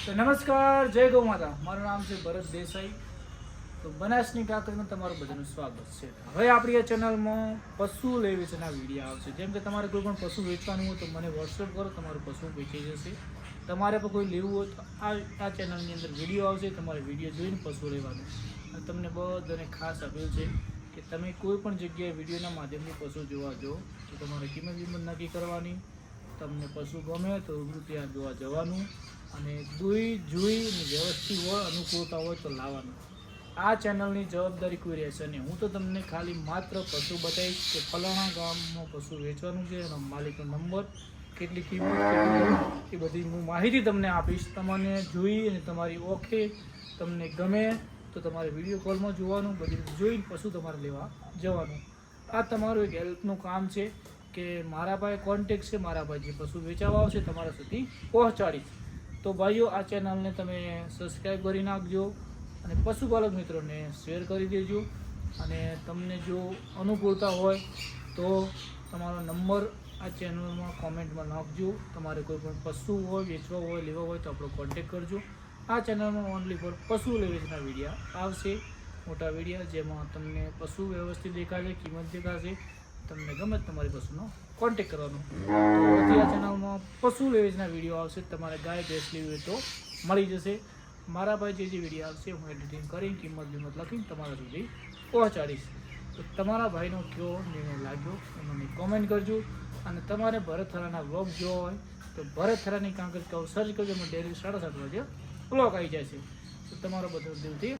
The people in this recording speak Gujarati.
તો નમસ્કાર, જય ગૌ માતા. મારું નામ છે ભરત દેસાઈ. તો બનાસની કાકરીમાં તમારું બધાનું સ્વાગત છે. હવે આપણી આ ચેનલમાં પશુ લઈ વેચના વિડીયો આવશે. જેમ કે તમારે કોઈ પણ પશુ વેચવાનું હોય તો મને વોટ્સઅપ કરો, તમારું પશુ વેચાઈ જશે. તમારે પણ કોઈ લેવું હોય તો આ ચેનલની અંદર વિડીયો આવશે. તમારે વિડીયો જોઈને પશુ લેવાનું. અને તમને બધાને ખાસ અપીલ છે કે તમે કોઈ પણ જગ્યાએ વિડીયોના માધ્યમથી પશુ જોવા જો તો તમારે કિંમત નક્કી કરવાની. તમને પશુ ગમે તો રૂબરૂ ત્યાં જોવા જવાનું અને જોઈ અને વ્યવસ્થિત હોય, અનુકૂળતા હોય તો લાવવાનું. આ ચેનલની જવાબદારી કોઈ રહેશે નહીં. હું તો તમને ખાલી માત્ર પશુ બતાવીશ કે ફલાણા ગામમાં પશુ વેચવાનું છે, એનો માલિકનો નંબર, કેટલી કિંમત, એ બધી હું માહિતી તમને આપીશ. તમને જોઈ અને તમારી ઓળખે તમને ગમે તો તમારે વિડીયો કોલમાં જોવાનું, બધી જોઈને પશુ તમારે લેવા જવાનું. આ તમારું એક હેલ્પનું કામ છે કે મારા પાસે કોન્ટેક્ટ છે, મારા પાસે જે પશુ વેચાવા આવશે તમારા સુધી પહોંચાડીશ. તો ભાઈઓ, આ ચેનલને તમે સબસ્ક્રાઈબ કરી નાખજો અને પશુપાલક મિત્રોને શેર કરી દેજો. અને તમને જો અનુકૂળતા હોય તો તમારો નંબર આ ચેનલમાં કોમેન્ટમાં નાખજો. તમારે કોઈ પણ પશુ હોય, વેચવા હોય, લેવા હોય તો આપણો કોન્ટેક્ટ કરજો. આ ચેનલમાં ઓનલી ફોર પશુ વેચના વિડીયો આવશે, મોટા વિડીયો, જેમાં તમને પશુ વ્યવસ્થિત દેખાશે, કિંમત દેખાશે. તમને ગમે તમારી પશુનો કોન્ટેક્ટ કરવાનો. તો બધી આ ચેનલમાં પશુ વેચના વિડીયો આવશે. તમારે ગાય ભેંસ લેવી હોય તો મળી જશે. મારા પાસે જે વિડીયો આવશે હું એડિટિંગ કરી કિંમત લખીને તમારા સુધી પહોંચાડીશ. તો તમારા ભાઈનો કયો નિર્ણય લાગ્યો એ મને કોમેન્ટ કરજો. અને તમારે ભરત થરાના વ્લોગ જોવા હોય તો ભરત થરાની કાંકર સર્ચ કરજો. ડેલી 7:30 વાગે વ્લોગ આવી જાય છે. તો તમારો બધો દિલથી